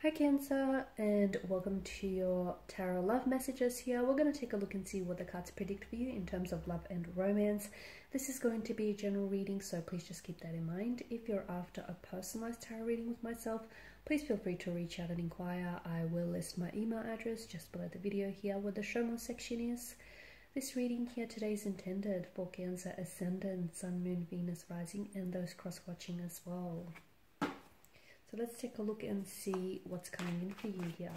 Hi Cancer, and welcome to your tarot love messages here. We're going to take a look and see what the cards predict for you in terms of love and romance. This is going to be a general reading, so please just keep that in mind. If you're after a personalized tarot reading with myself, please feel free to reach out and inquire. I will list my email address just below the video here where the show more section is. This reading here today is intended for Cancer Ascendant, Sun, Moon, Venus, Rising, and those cross-watching as well. So let's take a look and see what's coming in for you here.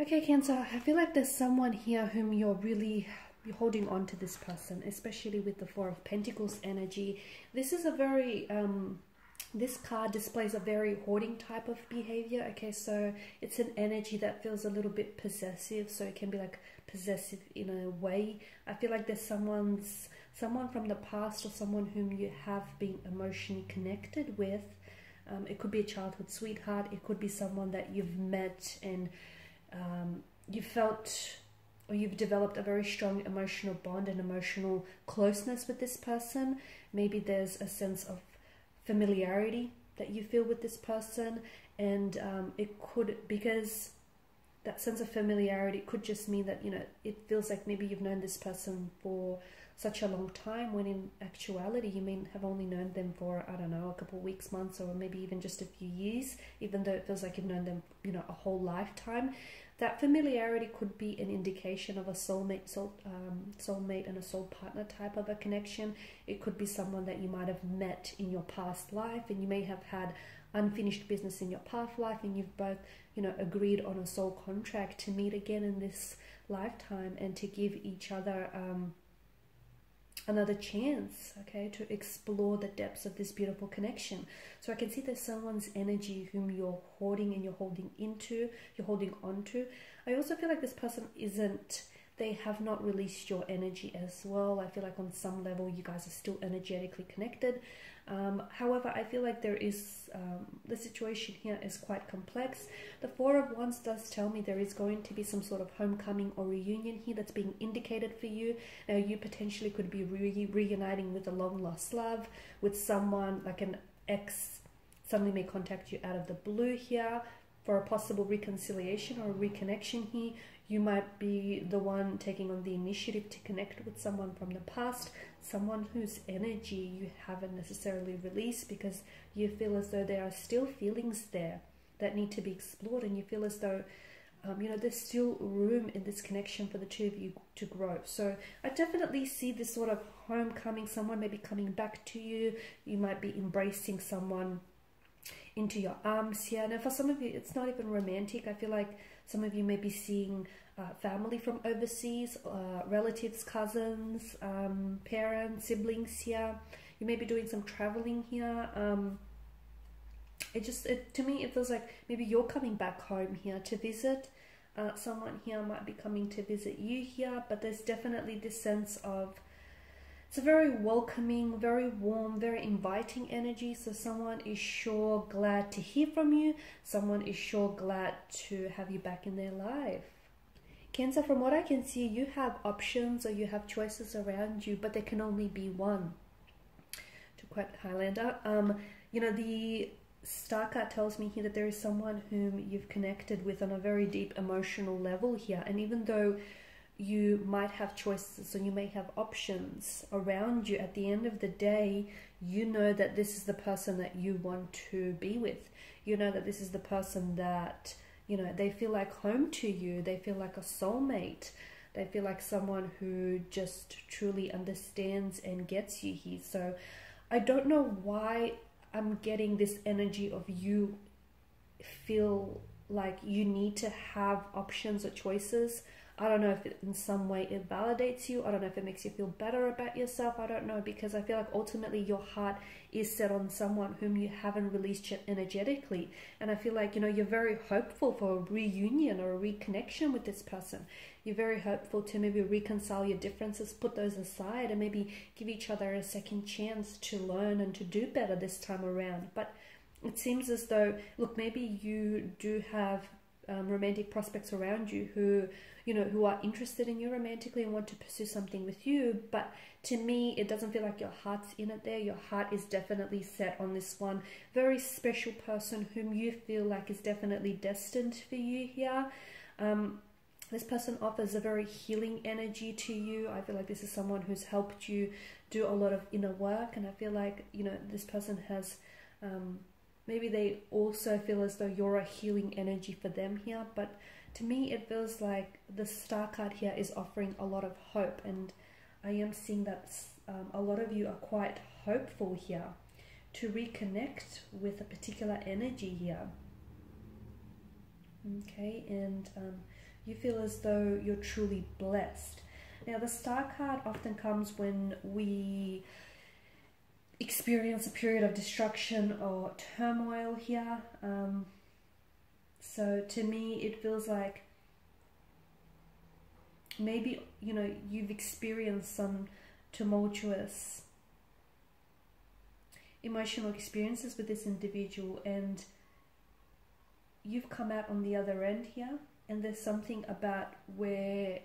Okay, Cancer, I feel like there's someone here whom you're holding on to this person, especially with the Four of Pentacles energy. This is a very, this card displays a very hoarding type of behavior. Okay, so it's an energy that feels a little bit possessive, so it can be like possessive in a way. I feel like there's someone from the past or someone whom you have been emotionally connected with. It could be a childhood sweetheart. It could be someone that you've met and you felt or you've developed a very strong emotional bond and emotional closeness with this person. Maybe there's a sense of familiarity that you feel with this person, and it could, because that sense of familiarity could just mean that, you know, it feels like maybe you've known this person for such a long time, when in actuality you may have only known them for, I don't know, a couple of weeks, months, or maybe even just a few years, even though it feels like you've known them, you know, a whole lifetime. That familiarity could be an indication of a soulmate and a soul partner type of a connection. It could be someone that you might have met in your past life, and you may have had unfinished business in your past life, and you've both, you know, agreed on a soul contract to meet again in this lifetime and to give each other another chance, okay, to explore the depths of this beautiful connection. So I can see there's someone's energy whom you're hoarding and you're holding on to. I also feel like this person they have not released your energy as well. I feel like on some level you guys are still energetically connected. However, I feel like there is, the situation here is quite complex. The Four of Wands does tell me there is going to be some sort of homecoming or reunion here that's being indicated for you. Now, you potentially could be reuniting with a long lost love, with someone like an ex suddenly may contact you out of the blue here for a possible reconciliation or reconnection here. You might be the one taking on the initiative to connect with someone from the past, someone whose energy you haven't necessarily released because you feel as though there are still feelings there that need to be explored, and you feel as though you know, there's still room in this connection for the two of you to grow. So I definitely see this sort of homecoming, someone may be coming back to you. You might be embracing someone into your arms here. Now, for some of you, it's not even romantic. I feel like some of you may be seeing family from overseas, relatives, cousins, parents, siblings here. You may be doing some traveling here. To me, it feels like maybe you're coming back home here to visit. Someone here might be coming to visit you here, but there's definitely this sense of, it's a very welcoming, very warm, very inviting energy. So someone is sure glad to hear from you. Someone is sure glad to have you back in their life. Cancer, from what I can see, you have options or you have choices around you, but there can only be one. To quote Highlander, you know, the Star card tells me here that there is someone whom you've connected with on a very deep emotional level here. And even though you might have choices and you may have options around you, at the end of the day, you know that this is the person that you want to be with. You know that this is the person that, you know, they feel like home to you. They feel like a soulmate. They feel like someone who just truly understands and gets you here. So I don't know why I'm getting this energy of you feel like you need to have options or choices I don't know if in some way it validates you. I don't know if it makes you feel better about yourself. I don't know, because I feel like ultimately your heart is set on someone whom you haven't released yet energetically. And I feel like, you're very hopeful for a reunion or a reconnection with this person. You're very hopeful to maybe reconcile your differences, put those aside, and maybe give each other a second chance to learn and to do better this time around. But it seems as though, look, maybe you do have romantic prospects around you who are interested in you romantically and want to pursue something with you. But to me, it doesn't feel like your heart's in it there. Your heart is definitely set on this one very special person whom you feel like is definitely destined for you here. This person offers a very healing energy to you. I feel like this is someone who's helped you do a lot of inner work, and I feel like, this person has maybe they also feel as though you're a healing energy for them here. But to me, it feels like the Star card here is offering a lot of hope, and I am seeing that a lot of you are quite hopeful here to reconnect with a particular energy here. Okay, and you feel as though you're truly blessed. Now, the Star card often comes when we experience a period of destruction or turmoil here. So to me, it feels like maybe, you've experienced some tumultuous emotional experiences with this individual, and you've come out on the other end here. And there's something about where,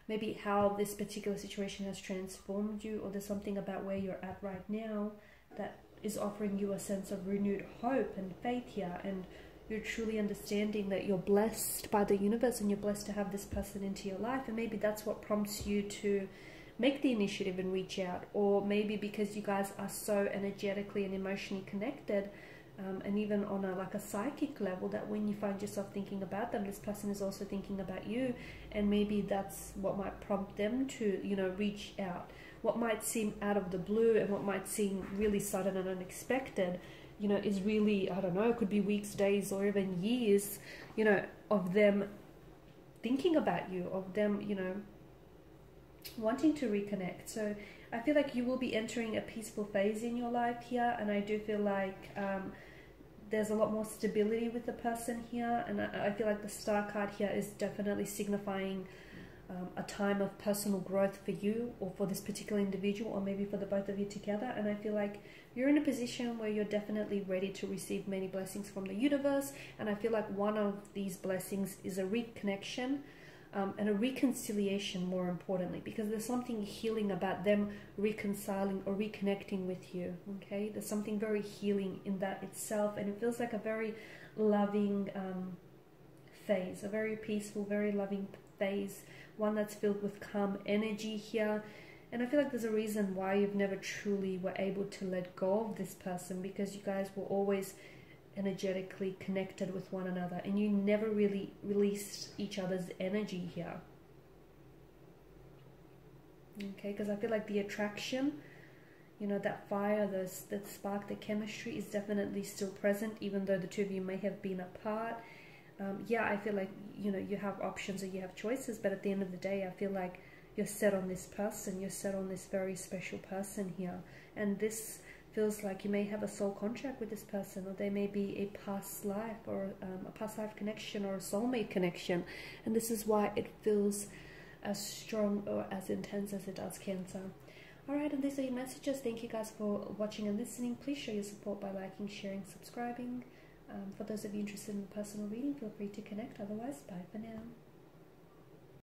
maybe how this particular situation has transformed you, or there's something about where you're at right now that is offering you a sense of renewed hope and faith here. And you're truly understanding that you're blessed by the universe, and you're blessed to have this person into your life. And maybe that's what prompts you to make the initiative and reach out. Or maybe because you guys are so energetically and emotionally connected, and even on a psychic level, that when you find yourself thinking about them, this person is also thinking about you. And maybe that's what might prompt them to, reach out. What might seem out of the blue and what might seem really sudden and unexpected, is really, I don't know, it could be weeks, days, or even years, of them thinking about you, of them, wanting to reconnect. So I feel like you will be entering a peaceful phase in your life here, and I do feel like there's a lot more stability with the person here, and I feel like the Star card here is definitely signifying a time of personal growth for you, or for this particular individual, or maybe for the both of you together. And I feel like you're in a position where you're definitely ready to receive many blessings from the universe, and I feel like one of these blessings is a reconnection, and a reconciliation, more importantly, because there's something healing about them reconciling or reconnecting with you. Okay, there's something very healing in that itself, and it feels like a very loving phase, a very peaceful, very loving phase, one that's filled with calm energy here. And I feel like there's a reason why you've never truly were able to let go of this person, because you guys were always energetically connected with one another, and you never really released each other's energy here. Okay, because I feel like the attraction, that fire, that spark, the chemistry is definitely still present, even though the two of you may have been apart. Yeah, I feel like, you have options or you have choices, but at the end of the day, I feel like you're set on this person, you're set on this very special person here. And this feels like you may have a soul contract with this person, or there may be a past life, or a past life connection, or a soulmate connection. And this is why it feels as strong or as intense as it does, Cancer. Alright, and these are your messages. Thank you guys for watching and listening. Please show your support by liking, sharing, subscribing. For those of you interested in a personal reading, feel free to connect. Otherwise, bye for now.